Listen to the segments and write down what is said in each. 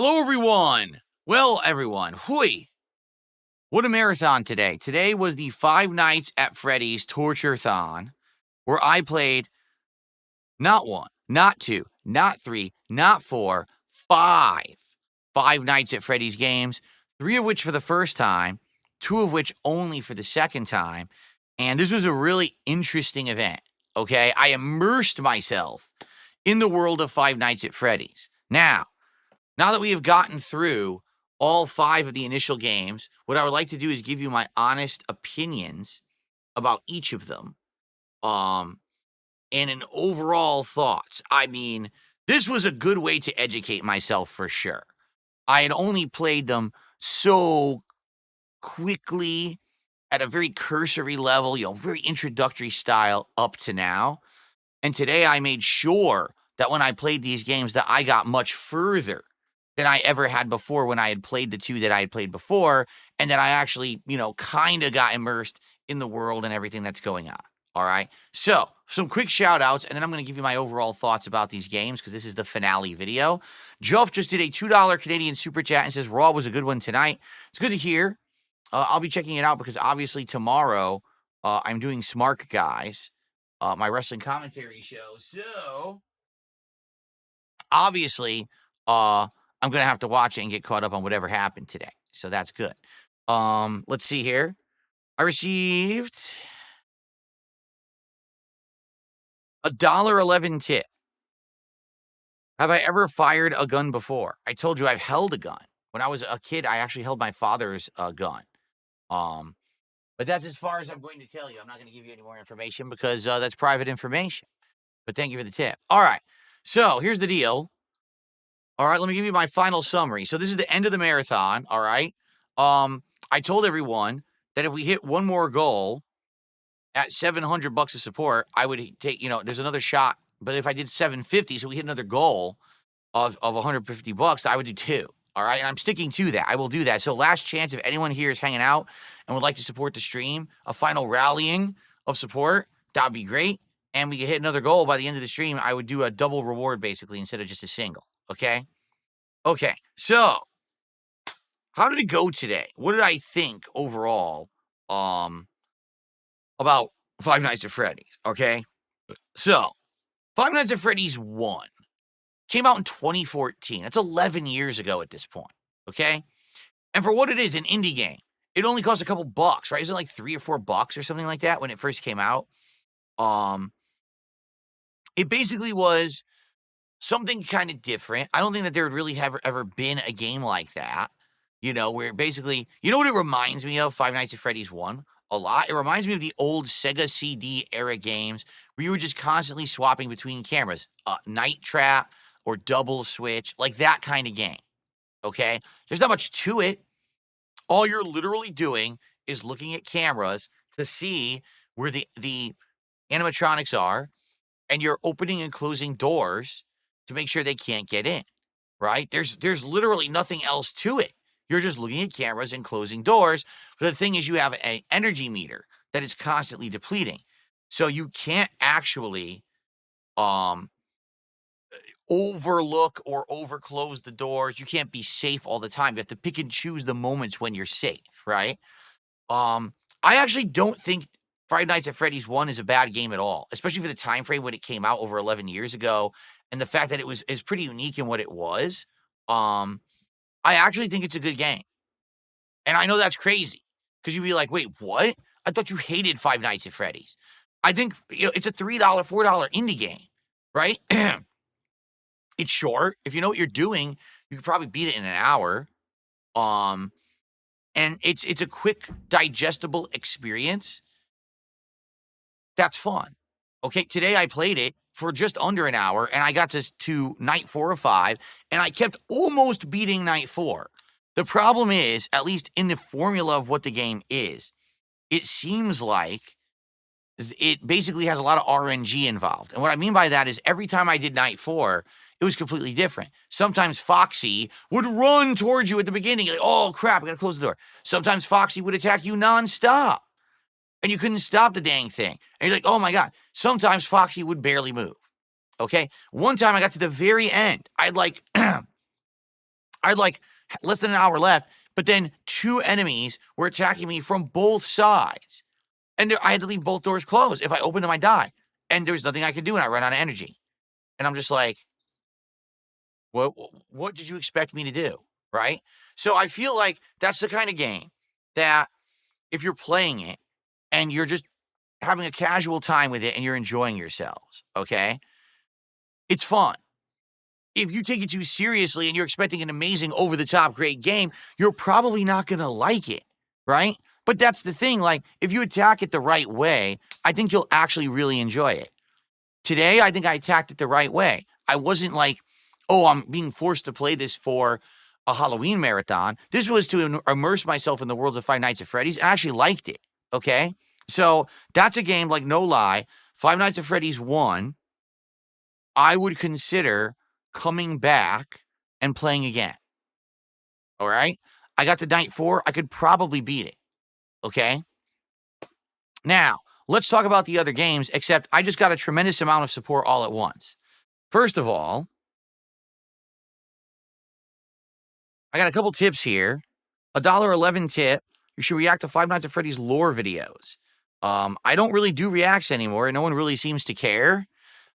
Hello, everyone. Well, everyone, hooey. What a marathon today. Today was the Five Nights at Freddy's Torture-Thon, where I played not one, not two, not three, not four, five Five Nights at Freddy's games, three of which for the first time, two of which only for the second time. And this was a really interesting event, okay? I immersed myself in the world of Five Nights at Freddy's. Now that we have gotten through all five of the initial games, what I would like to do is give you my honest opinions about each of them, and an overall thoughts. I mean, this was a good way to educate myself for sure. I had only played them so quickly at a very cursory level, very introductory style up to now. And today I made sure that when I played these games that I got much further than I ever had before when I had played the two that I had played before, and that I actually, kind of got immersed in the world and everything that's going on. All right. So, some quick shout outs, and then I'm going to give you my overall thoughts about these games because this is the finale video. Juff just did a $2 Canadian super chat and says Raw was a good one tonight. It's good to hear. I'll be checking it out because obviously tomorrow I'm doing Smart Guys, my wrestling commentary show. So, obviously, I'm going to have to watch it and get caught up on whatever happened today. So that's good. Let's see here. I received a $1.11 tip. Have I ever fired a gun before? I told you I've held a gun. When I was a kid, I actually held my father's gun. But that's as far as I'm going to tell you. I'm not going to give you any more information because that's private information. But thank you for the tip. All right. So here's the deal. All right, let me give you my final summary. So this is the end of the marathon, all right? I told everyone that if we hit one more goal at $700 of support, I would take, there's another shot. But if I did 750, so we hit another goal of $150, I would do two. All right, and I'm sticking to that. I will do that. So last chance, if anyone here is hanging out and would like to support the stream, a final rallying of support, that would be great. And we could hit another goal by the end of the stream. I would do a double reward, basically, instead of just a single. Okay? Okay, so how did it go today? What did I think overall about Five Nights at Freddy's? Okay, so Five Nights at Freddy's 1 came out in 2014. That's 11 years ago at this point. Okay, and for what it is, an indie game, it only cost a couple bucks, right? Isn't it like $3 or $4 or something like that when it first came out? It basically was something kind of different. I don't think that there would really have ever been a game like that, where basically, what it reminds me of, Five Nights at Freddy's 1? A lot. It reminds me of the old Sega CD era games where you were just constantly swapping between cameras, Night Trap or Double Switch, like that kind of game, okay? There's not much to it. All you're literally doing is looking at cameras to see where the animatronics are, and you're opening and closing doors to make sure they can't get in, right? There's literally nothing else to it. You're just looking at cameras and closing doors. But the thing is, you have an energy meter that is constantly depleting. So you can't actually overlook or overclose the doors. You can't be safe all the time. You have to pick and choose the moments when you're safe, right? I actually don't think Five Nights at Freddy's 1 is a bad game at all, especially for the time frame when it came out over 11 years ago, and the fact that is pretty unique in what it was. I actually think it's a good game. And I know that's crazy because you'd be like, wait, what? I thought you hated Five Nights at Freddy's. I think it's a $3, $4 indie game, right? It's short. If you know what you're doing, you could probably beat it in an hour. And it's a quick, digestible experience. That's fun. Okay, today I played it for just under an hour, and I got to night 4 of 5, and I kept almost beating night 4. The problem is, at least in the formula of what the game is, it seems like it basically has a lot of RNG involved. And what I mean by that is every time I did night 4, it was completely different. Sometimes Foxy would run towards you at the beginning, like, oh crap, I gotta close the door. Sometimes Foxy would attack you nonstop, and you couldn't stop the dang thing. And you're like, oh my God. Sometimes Foxy would barely move. Okay? One time I got to the very end. I'd like I had like less than an hour left, but then 2 enemies were attacking me from both sides. And I had to leave both doors closed. If I opened them, I die. And there was nothing I could do, and I ran out of energy. And I'm just like, what did you expect me to do? Right? So I feel like that's the kind of game that if you're playing it and you're just having a casual time with it and you're enjoying yourselves, okay? It's fun. If you take it too seriously and you're expecting an amazing, over the top, great game, you're probably not going to like it, right? But that's the thing. Like, if you attack it the right way, I think you'll actually really enjoy it. Today, I think I attacked it the right way. I wasn't like, oh, I'm being forced to play this for a Halloween marathon. This was to immerse myself in the worlds of Five Nights at Freddy's. I actually liked it, okay? So that's a game, like, no lie. Five Nights at Freddy's 1, I would consider coming back and playing again. All right? I got to night 4. I could probably beat it. Okay? Now, let's talk about the other games, except I just got a tremendous amount of support all at once. First of all, I got a couple tips here. $1.11 tip. You should react to Five Nights at Freddy's lore videos. I don't really do reacts anymore. No one really seems to care.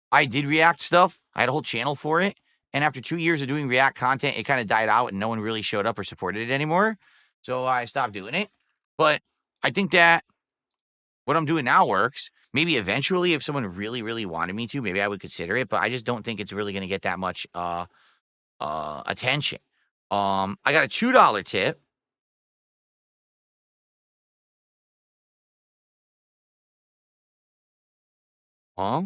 I did react stuff. I had a whole channel for it. And after 2 years of doing react content, it kind of died out and no one really showed up or supported it anymore. So I stopped doing it. But I think that what I'm doing now works. Maybe eventually, if someone really, really wanted me to, maybe I would consider it. But I just don't think it's really going to get that much attention. I got a $2 tip. Huh?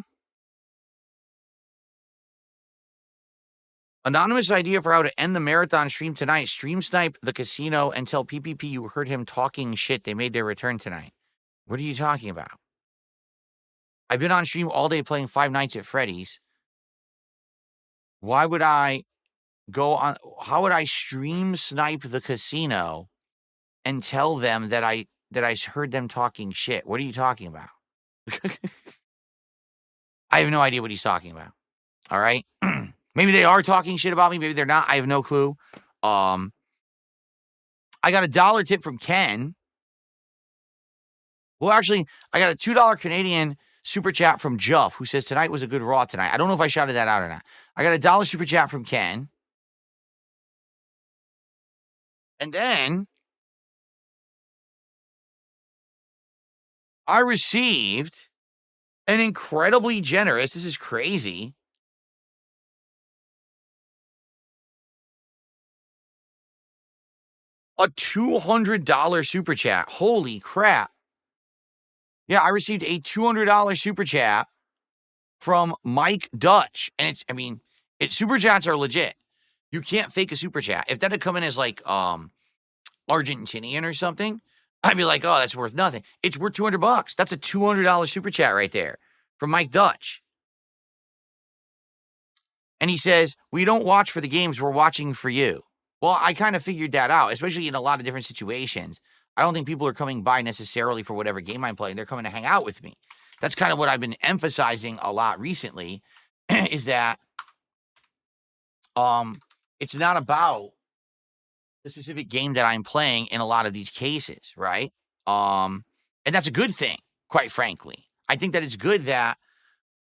Anonymous idea for how to end the marathon stream tonight. Stream snipe the casino and tell PPP you heard him talking shit. They made their return tonight. What are you talking about? I've been on stream all day playing Five Nights at Freddy's. Why would I go on? How would I stream snipe the casino and tell them that I heard them talking shit? What are you talking about? I have no idea what he's talking about. All right. Maybe they are talking shit about me. Maybe they're not. I have no clue. I got a $1 tip from Ken. Well, actually, I got a $2 Canadian super chat from Juff, who says tonight was a good Raw tonight. I don't know if I shouted that out or not. I got a $1 super chat from Ken. And then I received an incredibly generous, this is crazy, a $200 super chat. Holy crap. Yeah, I received a $200 super chat from Mike Dutch. And super chats are legit. You can't fake a super chat. If that had come in as like Argentinian or something, I'd be like, oh, that's worth nothing. It's worth $200. That's a $200 super chat right there from Mike Dutch. And he says, we don't watch for the games, we're watching for you. Well, I kind of figured that out, especially in a lot of different situations. I don't think people are coming by necessarily for whatever game I'm playing. They're coming to hang out with me. That's kind of what I've been emphasizing a lot recently, is that it's not about the specific game that I'm playing in a lot of these cases, right? And that's a good thing, quite frankly. I think that it's good that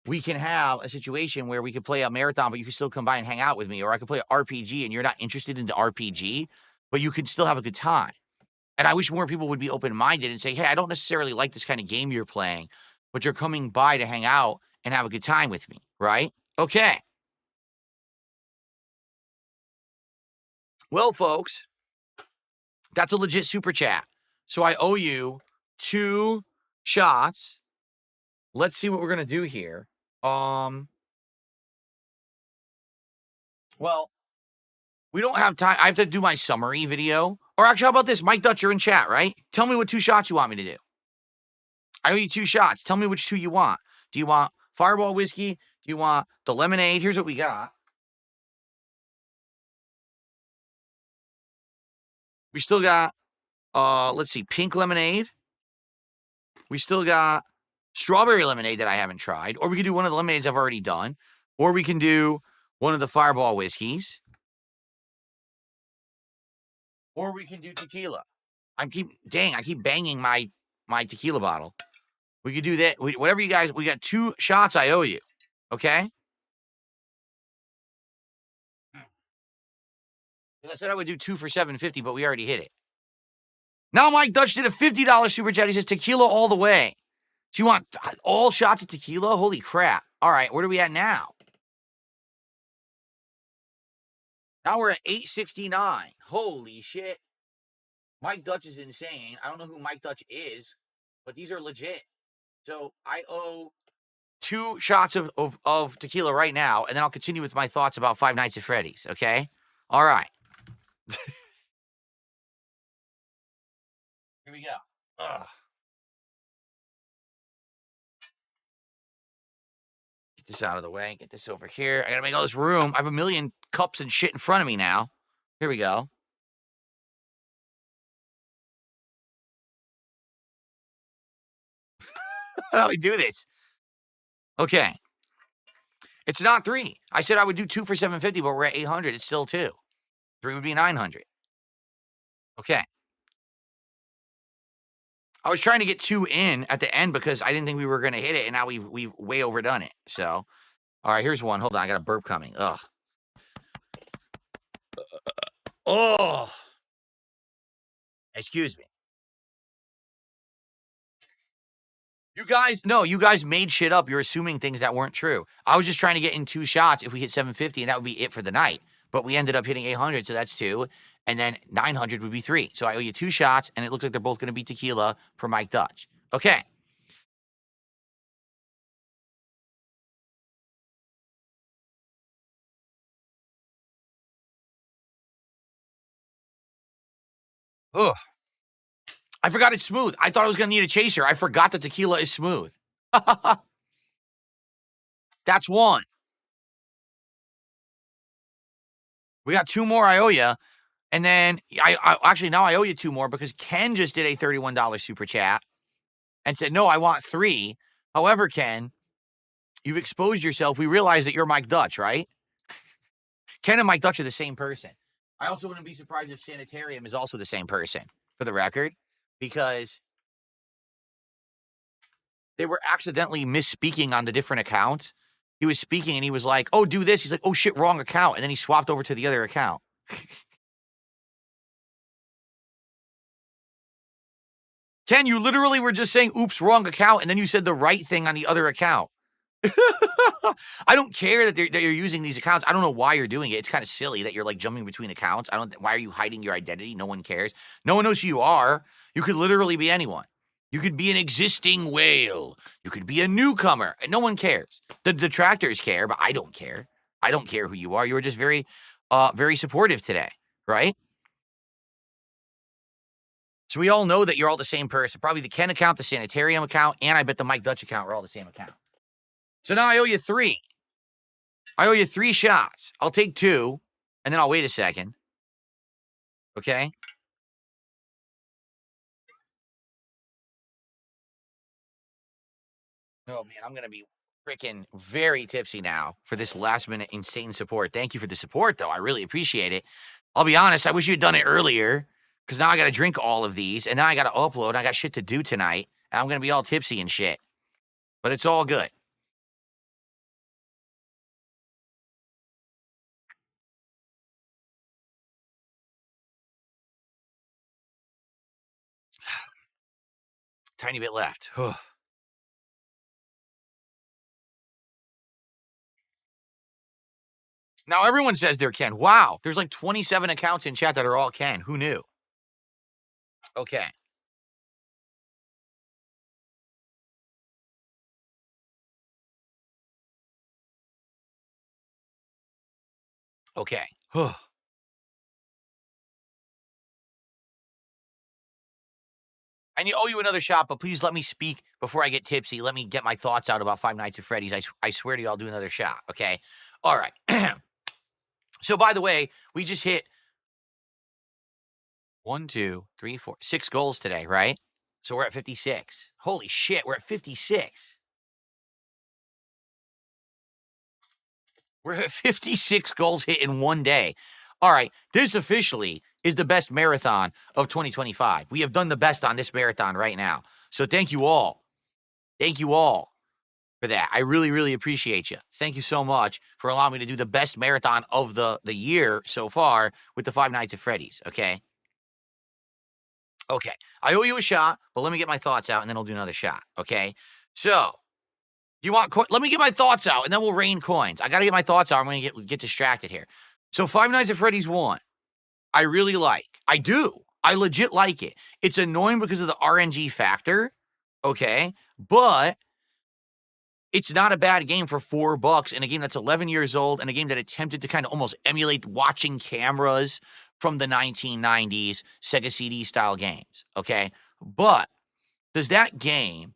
we can have a situation where we could play a marathon, but you can still come by and hang out with me, or I could play an RPG and you're not interested in the RPG, but you could still have a good time. And I wish more people would be open-minded and say, hey, I don't necessarily like this kind of game you're playing, but you're coming by to hang out and have a good time with me, right? Okay. Well, folks, that's a legit super chat. So I owe you 2 shots. Let's see what we're going to do here. Well, we don't have time. I have to do my summary video. Or actually, how about this? Mike Dutch, you're in chat, right? Tell me what 2 shots you want me to do. I owe you 2 shots. Tell me which 2 you want. Do you want Fireball Whiskey? Do you want the lemonade? Here's what we got. We still got, let's see, pink lemonade. We still got strawberry lemonade that I haven't tried. Or we could do one of the lemonades I've already done. Or we can do one of the Fireball Whiskeys. Or we can do tequila. I keep banging my tequila bottle. We could do that. Whatever you guys, we got 2 shots I owe you. Okay? I said I would do 2 for $7.50, but we already hit it. Now Mike Dutch did a $50 super chat. He says tequila all the way. Do you want all shots of tequila? Holy crap. All right, where are we at now? Now we're at 869. Holy shit. Mike Dutch is insane. I don't know who Mike Dutch is, but these are legit. So I owe 2 shots of tequila right now, and then I'll continue with my thoughts about Five Nights at Freddy's, okay? All right. Here we go. Ugh. Get this out of the way. Get this over here. I gotta make all this room. I have a million cups and shit in front of me now. Here we go. How do we do this? Okay. It's not 3. I said I would do 2 for $7.50, but we're at 800. It's still 2. 3 would be 900. Okay. I was trying to get 2 in at the end because I didn't think we were going to hit it, and now we've way overdone it. So, all right, here's one. Hold on, I got a burp coming. Ugh. Oh. Excuse me. You guys made shit up. You're assuming things that weren't true. I was just trying to get in 2 shots if we hit 750, and that would be it for the night. But we ended up hitting 800, so that's 2. And then 900 would be 3. So I owe you 2 shots, and it looks like they're both going to be tequila for Mike Dutch. Okay. Ugh. I forgot it's smooth. I thought I was going to need a chaser. I forgot the tequila is smooth. That's 1. We got 2 more I owe you. And then I actually now I owe you 2 more because Ken just did a $31 super chat and said, no, I want 3. However, Ken, you've exposed yourself. We realize that you're Mike Dutch, right? Ken and Mike Dutch are the same person. I also wouldn't be surprised if Sanitarium is also the same person, for the record, because they were accidentally misspeaking on the different accounts. He was speaking and he was like, oh, do this. He's like, oh, shit, wrong account. And then he swapped over to the other account. Ken, you literally were just saying, oops, wrong account. And then you said the right thing on the other account. I don't care that you're using these accounts. I don't know why you're doing it. It's kind of silly that you're like jumping between accounts. Why are you hiding your identity? No one cares. No one knows who you are. You could literally be anyone. You could be an existing whale. You could be a newcomer. And no one cares. The detractors care, but I don't care. I don't care who you are. You were just very, very supportive today, right? So we all know that you're all the same person. Probably the Ken account, the Sanitarium account, and I bet the Mike Dutch account are all the same account. So now I owe you 3. I owe you 3 shots. I'll take 2, and then I'll wait a second. Okay? Oh, man, I'm going to be freaking very tipsy now for this last-minute insane support. Thank you for the support, though. I really appreciate it. I'll be honest, I wish you'd done it earlier, because now I got to drink all of these, and now I got to upload, and I got shit to do tonight, and I'm going to be all tipsy and shit. But it's all good. Tiny bit left. Now everyone says they're Ken. Wow, there's like 27 accounts in chat that are all Ken. Who knew? Okay. Okay. I owe you another shot, but please let me speak before I get tipsy. Let me get my thoughts out about Five Nights at Freddy's. I swear to you, I'll do another shot, okay? All right. So, by the way, we just hit 1, 2, 3, 4, 6 goals today, right? So we're at 56. Holy shit, we're at 56. We're at 56 goals hit in one day. All right, this officially is the best marathon of 2025. We have done the best on this marathon right now. So thank you all. Thank you all for that. I really, really appreciate you. Thank you so much for allowing me to do the best marathon of the year so far with the Five Nights at Freddy's, okay? Okay. I owe you a shot, but let me get my thoughts out and then I'll do another shot, okay? So, do you want let me get my thoughts out and then we'll rain coins. I got to get my thoughts out. I'm going to get distracted here. So, Five Nights at Freddy's 1, I really like. I do. I legit like it. It's annoying because of the RNG factor, okay? But it's not a bad game for $4 in a game that's 11 years old and a game that attempted to kind of almost emulate watching cameras from the 1990s Sega CD style games, okay? But does that game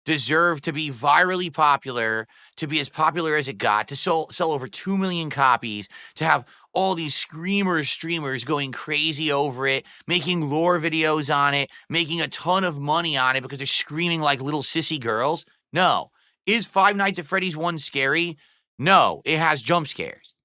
deserve to be virally popular, to be as popular as it got, to sell over 2 million copies, to have all these streamers going crazy over it, making lore videos on it, making a ton of money on it because they're screaming like little sissy girls? No. Is Five Nights at Freddy's 1 scary? No, it has jump scares.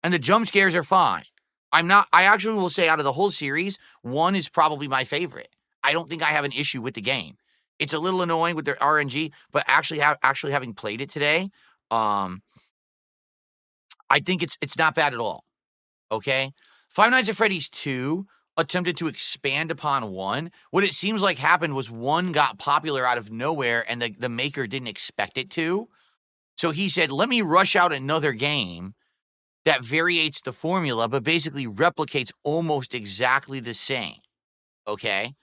And the jump scares are fine. I actually will say out of the whole series, 1 is probably my favorite. I don't think I have an issue with the game. It's a little annoying with their RNG, but actually having played it today, I think it's not bad at all. Okay? Five Nights at Freddy's 2 attempted to expand upon 1. What it seems like happened was 1 got popular out of nowhere and the maker didn't expect it to. So he said, let me rush out another game that variates the formula, but basically replicates almost exactly the same. Okay?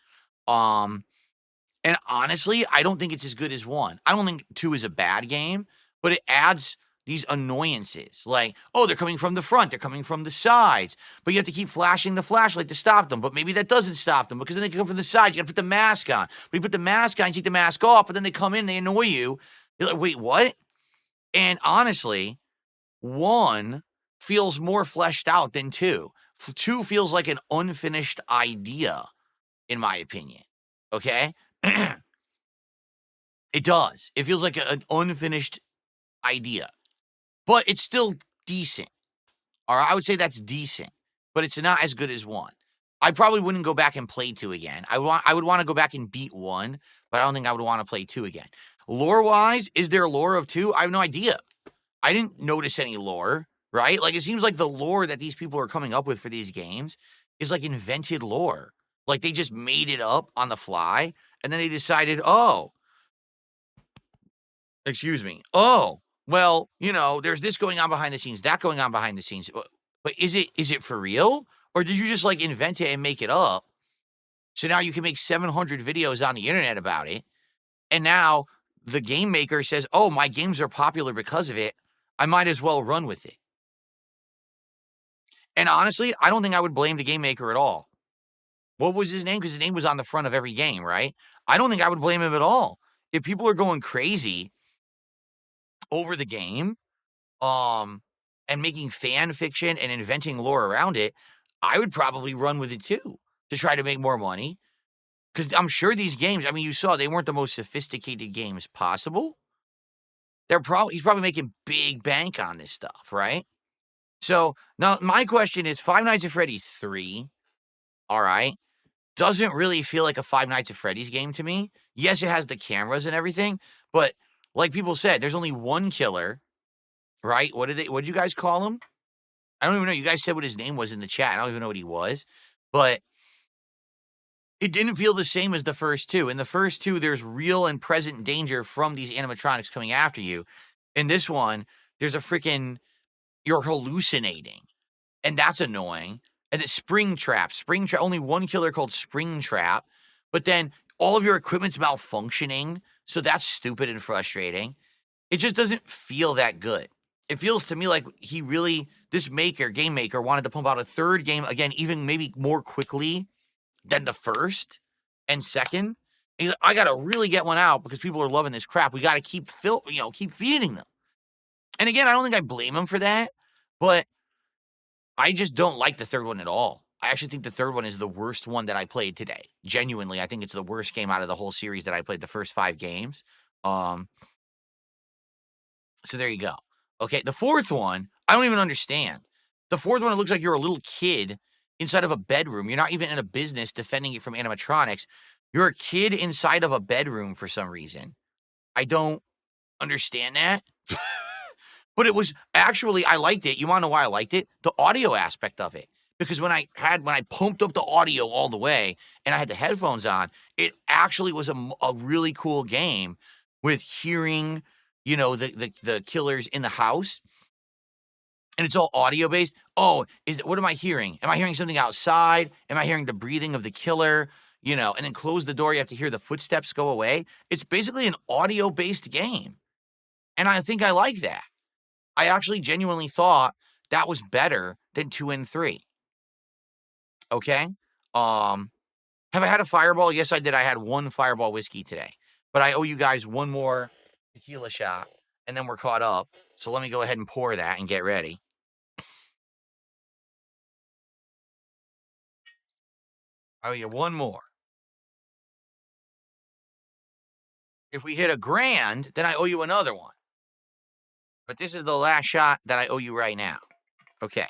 And honestly, I don't think it's as good as 1. I don't think 2 is a bad game, but it adds these annoyances. Like, oh, they're coming from the front, they're coming from the sides, but you have to keep flashing the flashlight to stop them. But maybe that doesn't stop them because then they come from the side. You got to put the mask on. But you put the mask on, you take the mask off, but then they come in, they annoy you. You're like, wait, what? And honestly, 1 feels more fleshed out than 2. 2 feels like an unfinished idea, in my opinion. Okay? It does. It feels like an unfinished idea, but it's still decent. All right, I would say that's decent, but it's not as good as 1. I probably wouldn't go back and play 2 again. I would want to go back and beat 1, but I don't think I would want to play 2 again. Lore-wise, is there lore of 2? I have no idea. I didn't notice any lore, right? Like, it seems like the lore that these people are coming up with for these games is like invented lore. Like, they just made it up on the fly, and then they decided, oh, excuse me. Oh, well, there's this going on behind the scenes, that going on behind the scenes. But is it for real? Or did you just like invent it and make it up? So now you can make 700 videos on the internet about it. And now the game maker says, oh, my games are popular because of it. I might as well run with it. And honestly, I don't think I would blame the game maker at all. What was his name? Because his name was on the front of every game, right? I don't think I would blame him at all. If people are going crazy over the game, and making fan fiction and inventing lore around it, I would probably run with it too to try to make more money. Because I'm sure these games, I mean, you saw they weren't the most sophisticated games possible. He's probably making big bank on this stuff, right? So now my question is, Five Nights at Freddy's 3, all right, doesn't really feel like a Five Nights at Freddy's game to me. Yes, it has the cameras and everything, but like people said, there's only 1 killer. Right? What did you guys call him? I don't even know. You guys said what his name was in the chat. I don't even know what he was. But it didn't feel the same as the first 2. In the first 2, there's real and present danger from these animatronics coming after you. In this one, there's you're hallucinating. And that's annoying. And it's Springtrap, only 1 killer called Springtrap. But then all of your equipment's malfunctioning. So that's stupid and frustrating. It just doesn't feel that good. It feels to me like this game maker, wanted to pump out a 3rd game, again, even maybe more quickly than the first and second. He's like, I got to really get one out because people are loving this crap. We got to keep feeding them. And again, I don't think I blame him for that, but I just don't like the 3rd one at all. I actually think the 3rd one is the worst one that I played today. Genuinely, I think it's the worst game out of the whole series that I played, the first 5 games. So there you go. Okay, the 4th one, I don't even understand. The 4th one, it looks like you're a little kid inside of a bedroom. You're not even in a business defending it from animatronics. You're a kid inside of a bedroom for some reason. I don't understand that. But it was actually, I liked it. You wanna know why I liked it? The audio aspect of it. Because when I pumped up the audio all the way and I had the headphones on, it actually was a really cool game with hearing, the killers in the house, and it's all audio based. Oh, what am I hearing? Am I hearing something outside? Am I hearing the breathing of the killer? And then close the door, you have to hear the footsteps go away. It's basically an audio based game. And I think I like that. I actually genuinely thought that was better than 2 and 3. Okay? Um, have I had a Fireball? Yes, I did. I had 1 Fireball whiskey today. But I owe you guys 1 more tequila shot, and then we're caught up. So let me go ahead and pour that and get ready. I owe you 1 more. If we hit $1,000, then I owe you another one. But this is the last shot that I owe you right now. Okay.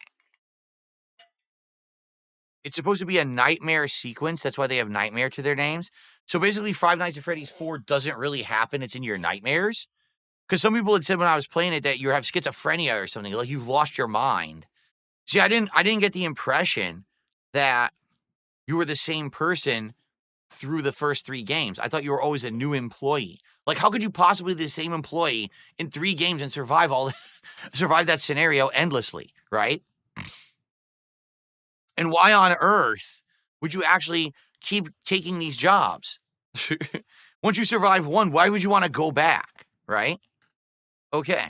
It's supposed to be a nightmare sequence. That's why they have nightmare to their names. So basically, Five Nights at Freddy's 4 doesn't really happen. It's in your nightmares. Because some people had said when I was playing it that you have schizophrenia or something, like you've lost your mind. See, I didn't get the impression that you were the same person through the first 3 games. I thought you were always a new employee. Like, how could you possibly be the same employee in 3 games and survive that scenario endlessly, right? And why on earth would you actually keep taking these jobs? Once you survive 1, why would you want to go back, right? Okay.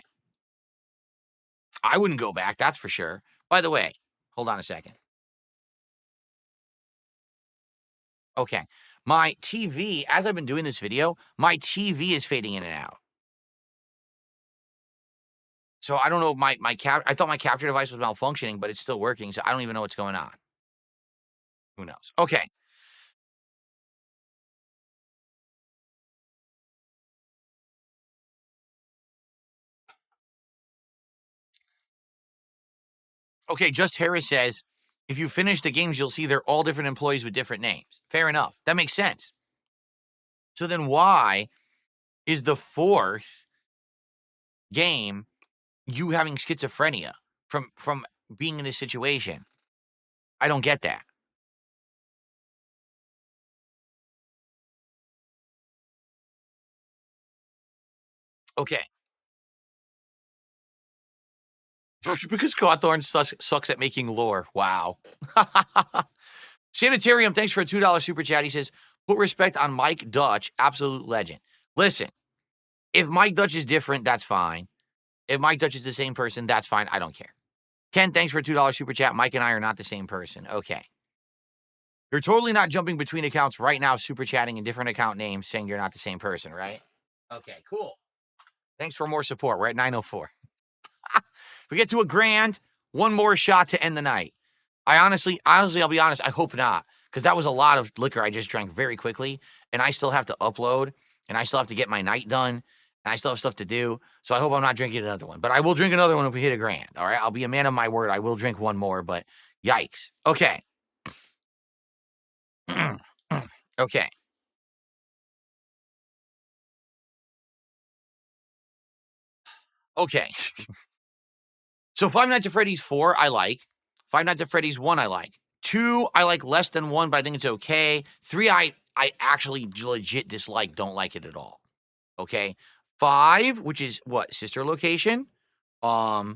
I wouldn't go back, that's for sure. By the way, hold on a second. Okay. My TV, as I've been doing this video, my TV is fading in and out. So I don't know if I thought my capture device was malfunctioning, but it's still working, so I don't even know what's going on. Who knows? Okay. Okay, Just Harris says, if you finish the games, you'll see they're all different employees with different names. Fair enough. That makes sense. So then why is the 4th game you having schizophrenia from being in this situation? I don't get that. Okay. Because Cawthorn sucks at making lore. Wow. Sanitarium, thanks for a $2 super chat. He says, put respect on Mike Dutch, absolute legend. Listen, if Mike Dutch is different, that's fine. If Mike Dutch is the same person, that's fine. I don't care. Ken, thanks for a $2 super chat. Mike and I are not the same person. Okay. You're totally not jumping between accounts right now, super chatting in different account names, saying you're not the same person, right? Okay, cool. Thanks for more support. We're at 904. If we get to $1,000, 1 more shot to end the night. I honestly, I'll be honest, I hope not, because that was a lot of liquor I just drank very quickly, and I still have to upload, and I still have to get my night done, and I still have stuff to do, so I hope I'm not drinking another one. But I will drink another one if we hit $1,000, all right? I'll be a man of my word. I will drink 1 more, but yikes. Okay. Okay. Okay. So Five Nights at Freddy's 4, I like. Five Nights at Freddy's 1, I like. 2, I like less than 1, but I think it's okay. 3, I actually legit dislike, don't like it at all. Okay. 5, which is what? Sister Location? I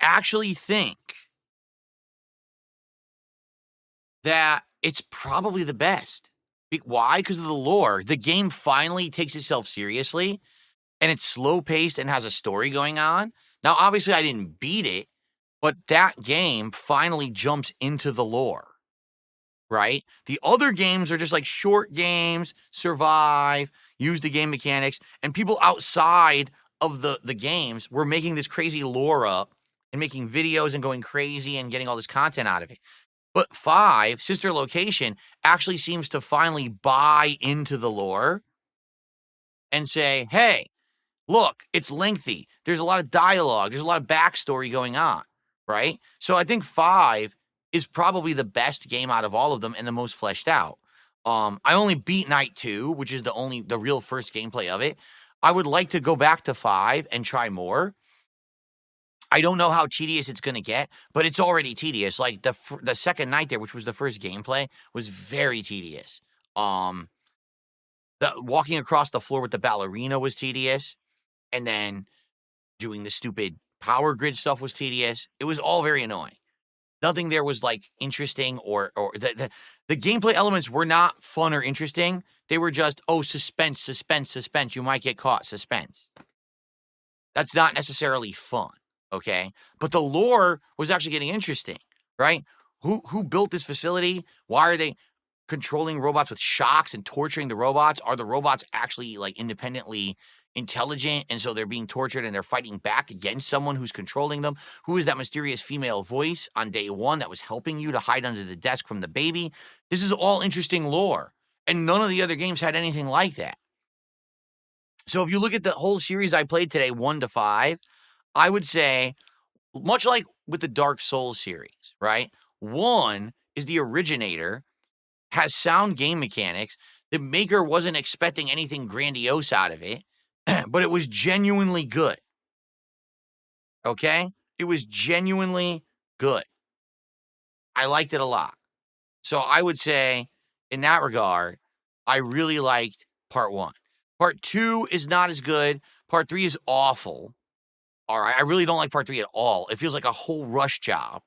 actually think that it's probably the best. Why? Because of the lore. The game finally takes itself seriously, and it's slow paced and has a story going on. Now, obviously, I didn't beat it, but that game finally jumps into the lore, right? The other games are just like short games, survive, use the game mechanics, and people outside of the games were making this crazy lore up and making videos and going crazy and getting all this content out of it. But 5, Sister Location, actually seems to finally buy into the lore and say, hey, look, it's lengthy. There's a lot of dialogue. There's a lot of backstory going on. right? So I think 5 is probably the best game out of all of them and the most fleshed out. I only beat Night 2, which is the real first gameplay of it. I would like to go back to 5 and try more. I don't know how tedious it's gonna get, but it's already tedious. Like, the second night there, which was the first gameplay, was very tedious. Um, the walking across the floor with the ballerina was tedious, and then doing the stupid power grid stuff was tedious. It was all very annoying. Nothing there was, like, interesting or the gameplay elements were not fun or interesting. They were just, "Oh, suspense, suspense, suspense. You might get caught. Suspense." That's not necessarily fun, okay? But the lore was actually getting interesting, right? Who built this facility? Why are they controlling robots with shocks and torturing the robots? Are the robots actually like independently intelligent and so they're being tortured and they're fighting back against someone who's controlling them? Who is that mysterious female voice on day 1 that was helping you to hide under the desk from the baby? This is all interesting lore, and none of the other games had anything like that. So if you look at the whole series I played today, 1 to 5, I would say, much like with the Dark Souls series, right? 1 is the originator, has sound game mechanics. The maker wasn't expecting anything grandiose out of it, but it was genuinely good. Okay? It was genuinely good. I liked it a lot. So I would say, in that regard, I really liked part 1. Part 2 is not as good. Part 3 is awful. All right, I really don't like part 3 at all. It feels like a whole rush job.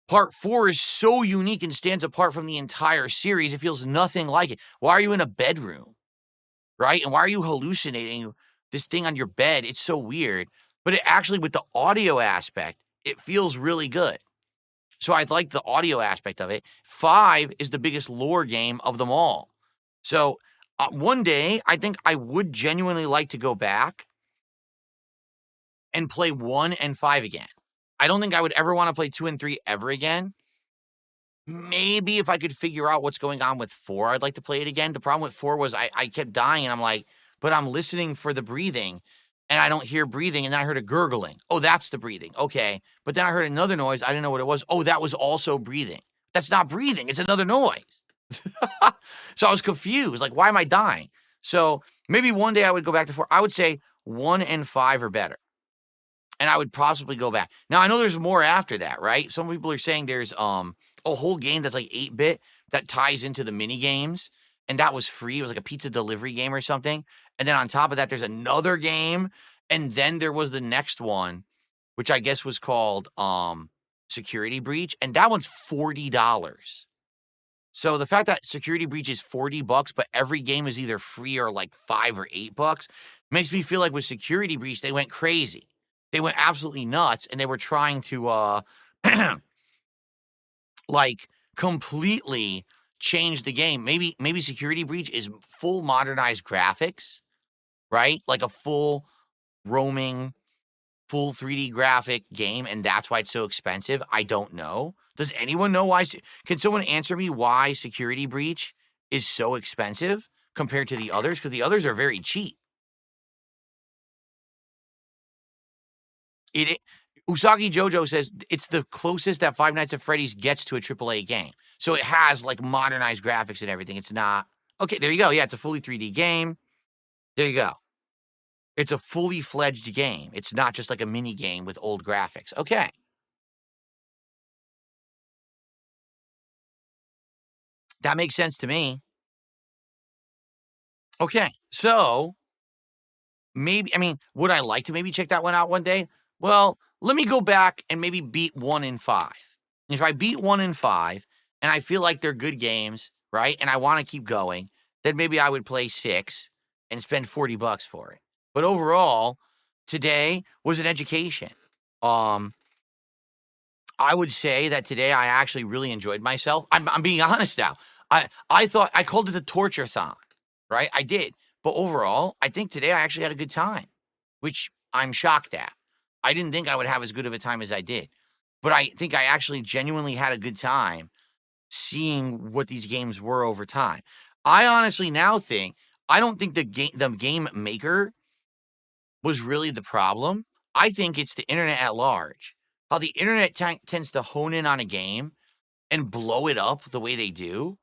Part 4 is so unique and stands apart from the entire series. It feels nothing like it. Why are you in a bedroom, right? And why are you hallucinating this thing on your bed? It's so weird. But it actually, with the audio aspect, it feels really good. So I like the audio aspect of it. 5 is the biggest lore game of them all. So one day, I think I would genuinely like to go back and play 1 and 5 again. I don't think I would ever want to play 2 and 3 ever again. Maybe if I could figure out what's going on with 4, I'd like to play it again. The problem with 4 was I kept dying, and I'm like, but I'm listening for the breathing, and I don't hear breathing, and then I heard a gurgling. Oh, that's the breathing. Okay. But then I heard another noise. I didn't know what it was. Oh, that was also breathing. That's not breathing. It's another noise. So I was confused. Like, why am I dying? So maybe one day I would go back to 4. I would say 1 and 5 are better. And I would possibly go back. Now, I know there's more after that, right? Some people are saying there's a whole game that's like 8-bit that ties into the mini games, and that was free. It was like a pizza delivery game or something. And then on top of that, there's another game, and then there was the next one, which I guess was called Security Breach, and that one's $40. So the fact that Security Breach is $40, but every game is either free or like $5 or $8, makes me feel like with Security Breach, they went crazy. They went absolutely nuts, and they were trying to, like, completely change the game. Maybe Security Breach is full modernized graphics, right? Like a full roaming, full 3D graphic game, and that's why it's so expensive. I don't know. Does anyone know why? Can someone answer me why Security Breach is so expensive compared to the others? Because the others are very cheap. It Usagi Jojo says it's the closest that Five Nights at Freddy's gets to a AAA game. So it has like modernized graphics and everything. It's not okay. There you go. Yeah, it's a fully 3D game. There you go. It's a fully fledged game. It's not just like a mini game with old graphics. Okay, that makes sense to me. Okay, so maybe, I mean, would I like to maybe check that one out one day? Well, let me go back and maybe beat 1 and 5. And if I beat 1 and 5 and I feel like they're good games, right? And I want to keep going, then maybe I would play 6 and spend $40 for it. But overall, today was an education. Um, I would say that today I actually really enjoyed myself. I'm being honest now. I thought I called it the torture-thon, right? I did. But overall, I think today I actually had a good time, which I'm shocked at. I didn't think I would have as good of a time as I did. But I think I actually genuinely had a good time seeing what these games were over time. I honestly now think I don't think the game maker was really the problem. I think it's the internet at large. how the internet tends to hone in on a game and blow it up the way they do.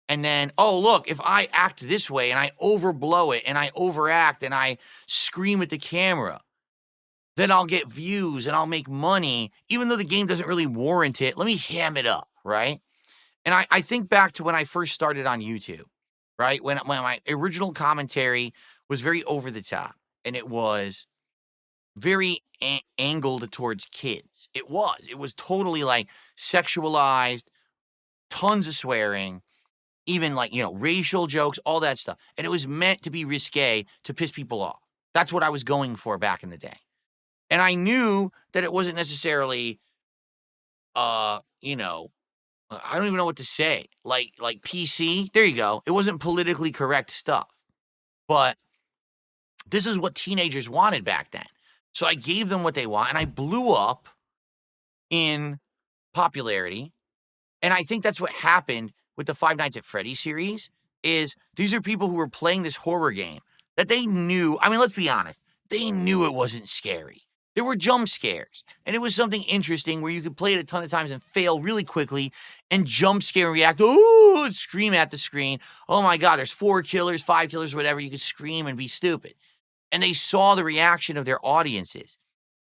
And then, oh, look, if I act this way and I overblow it and I overact and I scream at the camera, then I'll get views and I'll make money, even though the game doesn't really warrant it. Let me ham it up, right? And I think back to when I first started on YouTube, right? When my original commentary was very over the top and it was very angled towards kids. It was totally like sexualized, tons of swearing, even like, racial jokes, all that stuff. And it was meant to be risque to piss people off. That's what I was going for back in the day. And I knew that it wasn't necessarily, I don't even know what to say. Like PC, there you go. It wasn't politically correct stuff. But this is what teenagers wanted back then. So I gave them what they want, and I blew up in popularity. And I think that's what happened with the Five Nights at Freddy's series, is these are people who were playing this horror game that they knew, I mean, let's be honest, they knew it wasn't scary. There were jump scares, and it was something interesting where you could play it a ton of times and fail really quickly and jump scare and react, oh, scream at the screen. Oh my God, there's 4 killers, 5 killers, whatever. You could scream and be stupid. And they saw the reaction of their audiences,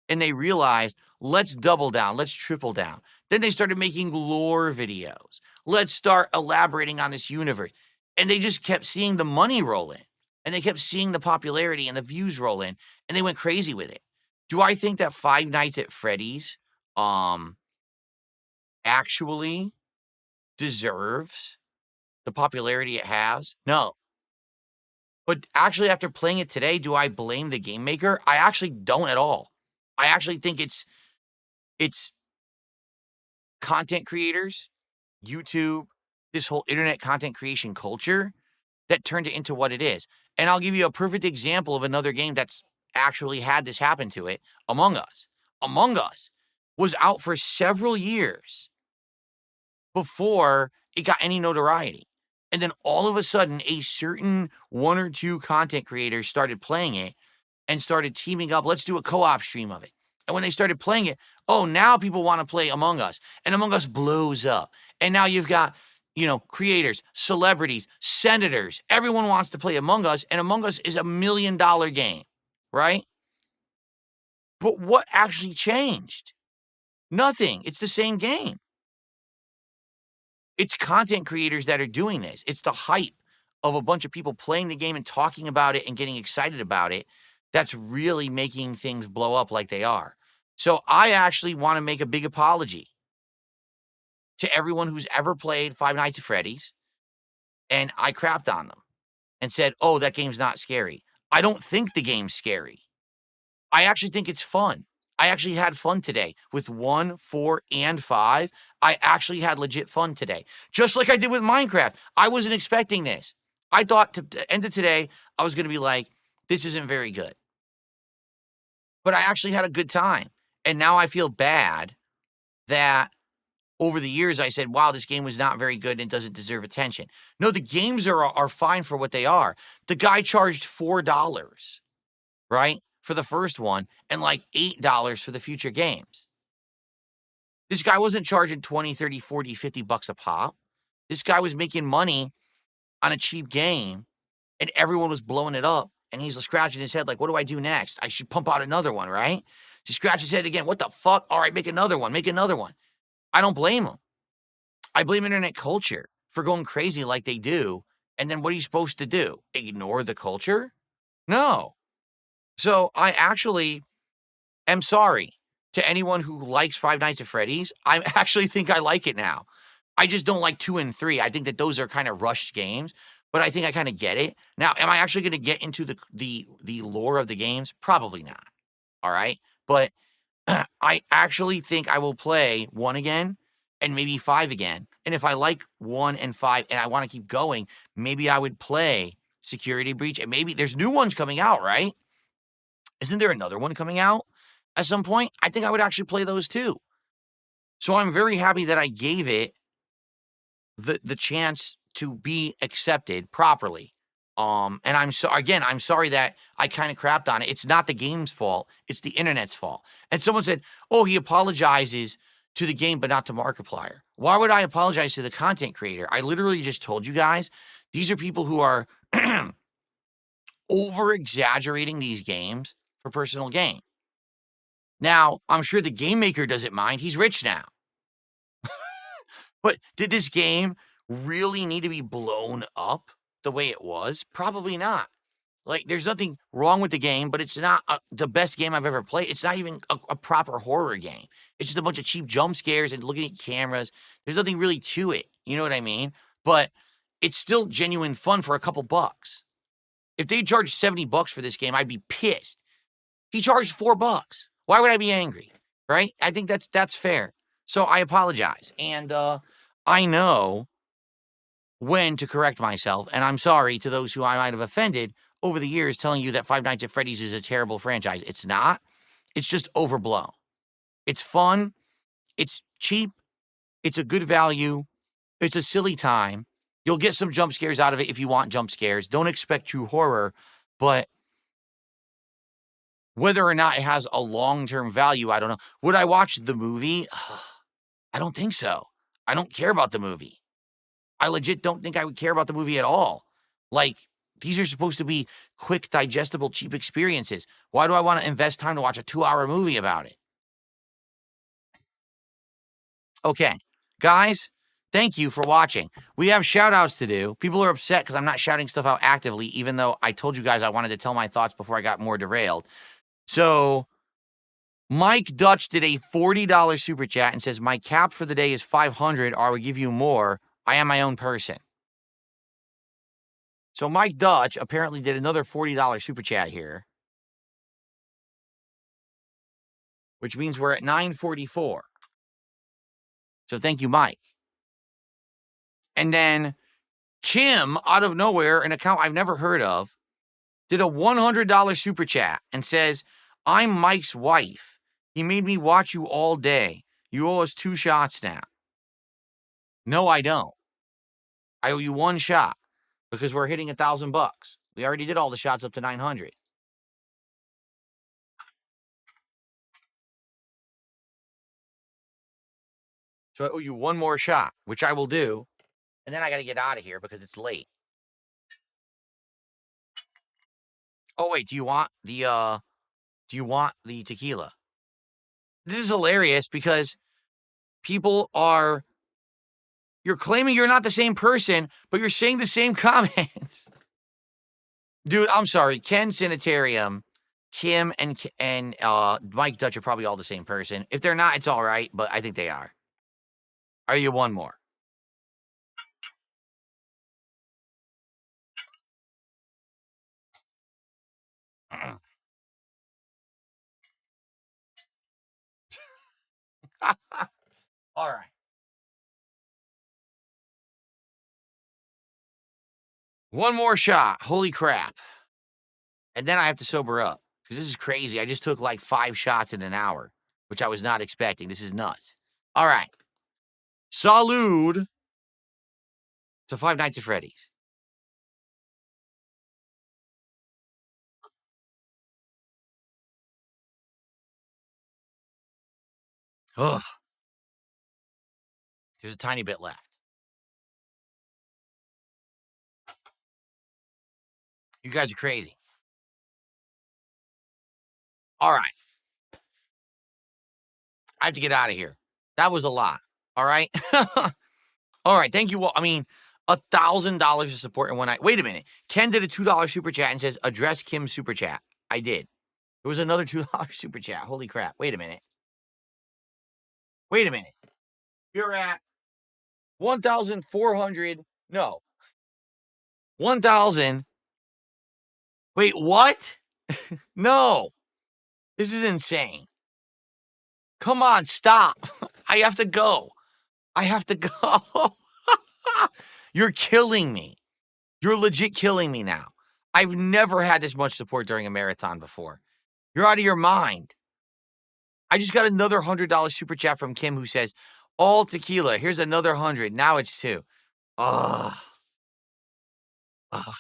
and they realized, let's double down, let's triple down. Then they started making lore videos. Let's start elaborating on this universe. And they just kept seeing the money roll in, and they kept seeing the popularity and the views roll in, and they went crazy with it. Do I think that Five Nights at Freddy's actually deserves the popularity it has? No. But actually, after playing it today, do I blame the game maker? I actually don't at all. I actually think it's content creators, YouTube, this whole internet content creation culture that turned it into what it is. And I'll give you a perfect example of another game that's actually had this happen to it, Among Us. Among Us was out for several years before it got any notoriety. And then all of a sudden, a certain 1 or 2 content creators started playing it and started teaming up. Let's do a co-op stream of it. And when they started playing it, oh, now people want to play Among Us. And Among Us blows up. And now you've got, creators, celebrities, senators. Everyone wants to play Among Us. And Among Us is $1 million game, right? But what actually changed? Nothing. It's the same game. It's content creators that are doing this. It's the hype of a bunch of people playing the game and talking about it and getting excited about it that's really making things blow up like they are. So I actually want to make a big apology to everyone who's ever played Five Nights at Freddy's, and I crapped on them and said, oh, that game's not scary. I don't think the game's scary. I actually think it's fun. I actually had fun today with 1, 4, and 5. I actually had legit fun today. Just like I did with Minecraft. I wasn't expecting this. I thought to the end of today, I was going to be like, this isn't very good. But I actually had a good time. And now I feel bad that over the years I said, wow, this game was not very good and doesn't deserve attention. No, the games are fine for what they are. The guy charged $4, right? For the first one, and like $8 for the future games. This guy wasn't charging 20, 30, 40, 50 bucks a pop. This guy was making money on a cheap game, and everyone was blowing it up. And he's scratching his head like, what do I do next? I should pump out another one, right? So he scratches his head again. What the fuck? All right, make another one. Make another one. I don't blame him. I blame internet culture for going crazy like they do. And then what are you supposed to do? Ignore the culture? No. So I actually am sorry to anyone who likes Five Nights at Freddy's. I actually think I like it now. I just don't like 2 and 3. I think that those are kind of rushed games, but I think I kind of get it. Now, am I actually going to get into the lore of the games? Probably not. All right? But I actually think I will play 1 again and maybe 5 again. And if I like 1 and 5 and I want to keep going, maybe I would play Security Breach. And maybe there's new ones coming out, right? Isn't there another one coming out at some point? I think I would actually play those too. So I'm very happy that I gave it the chance to be accepted properly And I'm sorry that I kind of crapped on it. It's not the game's fault. It's the internet's fault. And someone said, "Oh, he apologizes to the game, but not to Markiplier." Why would I apologize to the content creator? I literally just told you guys, these are people who are over exaggerating these games for personal gain. Now, I'm sure the game maker doesn't mind. He's rich now. But did this game really need to be blown up the way it was? Probably not. Like, there's nothing wrong with the game, but it's not the best game I've ever played. It's not even a proper horror game. It's just a bunch of cheap jump scares and looking at cameras. There's nothing really to it. You know what I mean? But it's still genuine fun for a couple bucks. If they charged $70 for this game, I'd be pissed. He charged $4. Why would I be angry? Right? I think that's fair. So I apologize. And I know when to correct myself. And I'm sorry to those who I might have offended over the years telling you that Five Nights at Freddy's is a terrible franchise. It's not. It's just overblown. It's fun. It's cheap. It's a good value. It's a silly time. You'll get some jump scares out of it if you want jump scares. Don't expect true horror. But whether or not it has a long-term value, I don't know. Would I watch the movie? I don't think so. I don't care about the movie. I legit don't think I would care about the movie at all. Like, these are supposed to be quick, digestible, cheap experiences. Why do I want to invest time to watch a 2-hour movie about it? Okay, guys, thank you for watching. We have shout-outs to do. People are upset because I'm not shouting stuff out actively, even though I told you guys I wanted to tell my thoughts before I got more derailed. So, Mike Dutch did a $40 super chat and says, "My cap for the day is 500, or I will give you more. I am my own person." So Mike Dutch apparently did another $40 super chat here, which means we're at 944. So thank you, Mike. And then Kim, out of nowhere, an account I've never heard of, did a $100 super chat and says, "I'm Mike's wife. He made me watch you all day. You owe us 2 shots now." No, I don't. I owe you 1 shot because we're hitting $1,000. We already did all the shots up to 900. So I owe you 1 more shot, which I will do. And then I got to get out of here because it's late. Oh, wait, do you want the tequila? This is hilarious because you're claiming you're not the same person, but you're saying the same comments. Dude, I'm sorry. Ken Sanitarium, Kim, and Mike Dutch are probably all the same person. If they're not, it's all right, but I think they are. Are you 1 more? All right. 1 more shot. Holy crap. And then I have to sober up because this is crazy. I just took like 5 shots in an hour, which I was not expecting. This is nuts. All right. Salud to Five Nights at Freddy's. Ugh. There's a tiny bit left. You guys are crazy. All right. I have to get out of here. That was a lot. All right. All right. Thank you all. I mean, $1,000 of support in one night. Wait a minute. Ken did a $2 super chat and says, "Address Kim's super chat." I did. There was another $2 super chat. Holy crap. Wait a minute. Wait a minute. You're at 1,400. No. 1,000. Wait, what? No. This is insane. Come on, stop. I have to go. I have to go. You're killing me. You're legit killing me now. I've never had this much support during a marathon before. You're out of your mind. I just got another $100 super chat from Kim who says, "All tequila. Here's another 100. Now it's 2. Ugh. Ugh.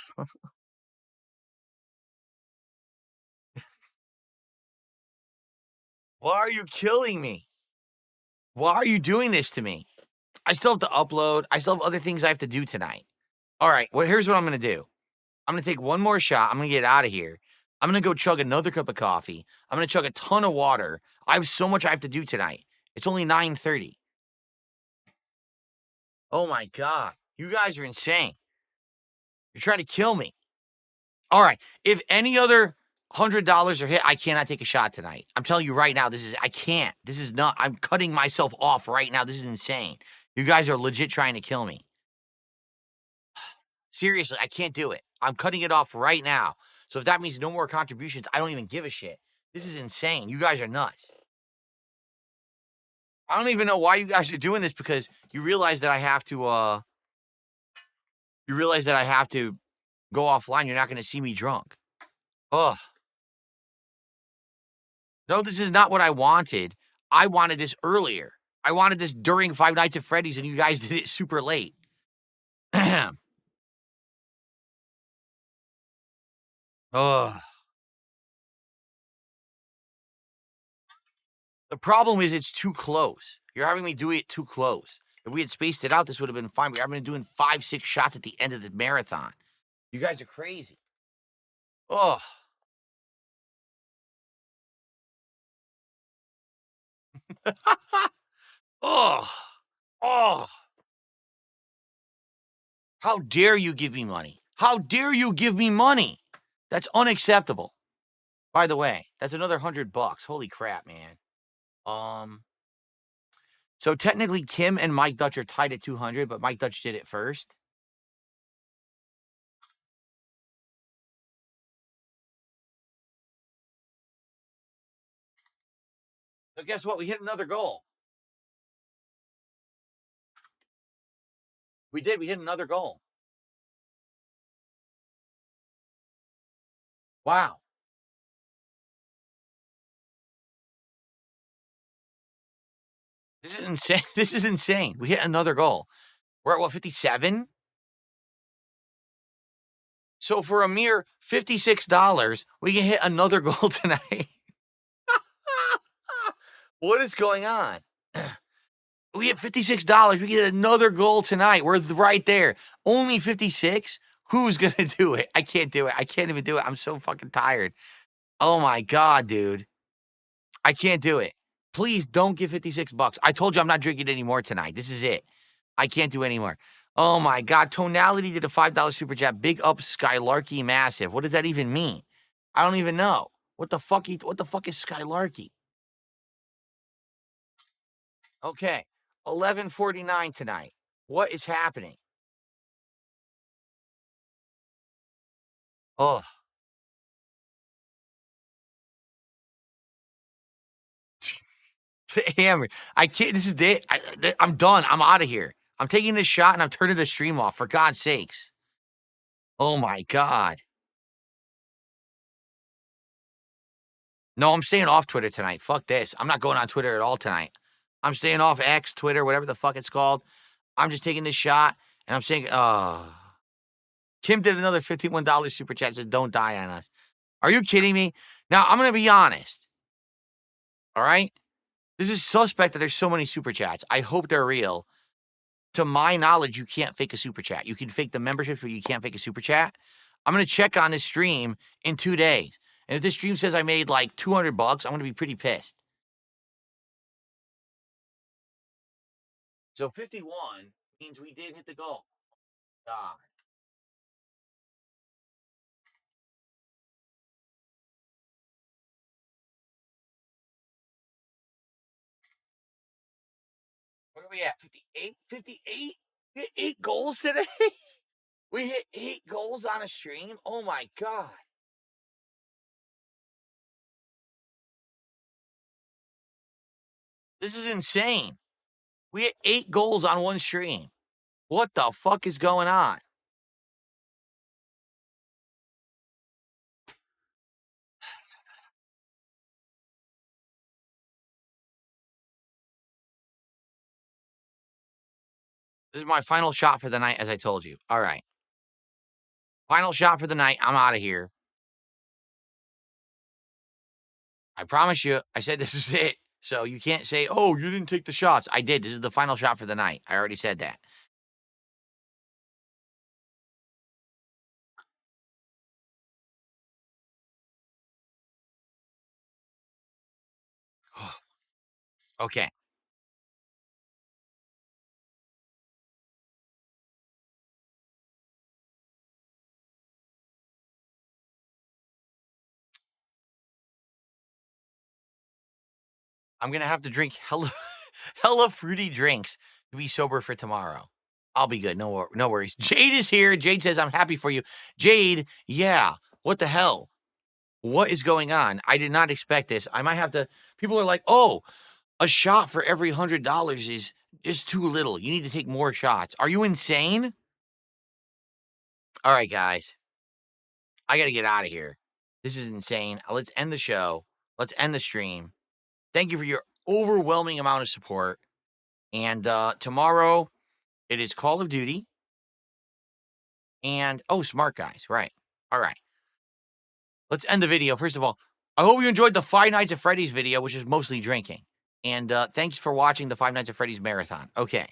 Why are you killing me? Why are you doing this to me? I still have to upload. I still have other things I have to do tonight. All right, well, here's what I'm going to do. I'm going to take one more shot. I'm going to get out of here. I'm going to go chug another cup of coffee. I'm going to chug a ton of water. I have so much I have to do tonight. It's only 9:30. Oh my God. You guys are insane. You're trying to kill me. All right. If any other $100 are hit, I cannot take a shot tonight. I'm telling you right now, I can't. This is not, I'm cutting myself off right now. This is insane. You guys are legit trying to kill me. Seriously, I can't do it. I'm cutting it off right now. So if that means no more contributions, I don't even give a shit. This is insane. You guys are nuts. I don't even know why you guys are doing this, because you realize that I have to go offline. You're not going to see me drunk. Ugh. No, this is not what I wanted. I wanted this earlier. I wanted this during Five Nights at Freddy's, and you guys did it super late. Ugh. The problem is it's too close. You're having me do it too close. If we had spaced it out, this would have been fine. I've been doing 5-6 shots at the end of the marathon. You guys are crazy. Oh. Oh. Oh. How dare you give me money? How dare you give me money? That's unacceptable. By the way, that's another $100. Holy crap, man. So technically Kim and Mike Dutch are tied at 200, but Mike Dutch did it first. So guess what? We hit another goal. We did. We hit another goal. Wow. This is insane. This is insane. We hit another goal. We're at what, 57? So for a mere $56, we can hit another goal tonight. What is going on? We hit $56. We get another goal tonight. We're right there. Only 56? Who's going to do it? I can't do it. I can't even do it. I'm so fucking tired. Oh my God, dude. I can't do it. Please don't give $56. I told you I'm not drinking anymore tonight. This is it. I can't do anymore. Oh my God. Tonality did a $5 super chat. Big up Skylarky Massive. What does that even mean? I don't even know. What the fuck is Skylarky? Okay. 11:49 tonight. What is happening? Oh. Hammer. I can't. This is it. I'm done. I'm out of here. I'm taking this shot and I'm turning the stream off, for God's sakes. Oh my God. No, I'm staying off Twitter tonight. Fuck this. I'm not going on Twitter at all tonight. I'm staying off X, Twitter, whatever the fuck it's called. I'm just taking this shot and I'm saying, Kim did another $51 super chat, says, don't die on us. Are you kidding me? Now, I'm going to be honest. All right? This is suspect that there's so many super chats. I hope they're real. To my knowledge, you can't fake a super chat. You can fake the memberships, but you can't fake a super chat. I'm going to check on this stream in 2 days. And if this stream says I made like $200, I'm going to be pretty pissed. So 51 means we did hit the goal. God. What are we at? 58? 58? We hit 8 goals today? We hit 8 goals on a stream? Oh my God. This is insane. We hit 8 goals on one stream. What the fuck is going on? This is my final shot for the night, as I told you. All right. Final shot for the night. I'm out of here. I promise you, I said this is it. So you can't say, oh, you didn't take the shots. I did. This is the final shot for the night. I already said that. Okay. I'm gonna have to drink hella, hella fruity drinks to be sober for tomorrow. I'll be good. No worries. Jade is here. Jade says, I'm happy for you. Jade, yeah. What the hell? What is going on? I did not expect this. I might have to. People are like, oh, a shot for every $100 is just too little. You need to take more shots. Are you insane? All right, guys. I got to get out of here. This is insane. Let's end the show. Let's end the stream. Thank you for your overwhelming amount of support. And tomorrow, it is Call of Duty. And, oh, smart guys. Right. All right. Let's end the video. First of all, I hope you enjoyed the Five Nights at Freddy's video, which is mostly drinking. And thanks for watching the Five Nights at Freddy's marathon. Okay.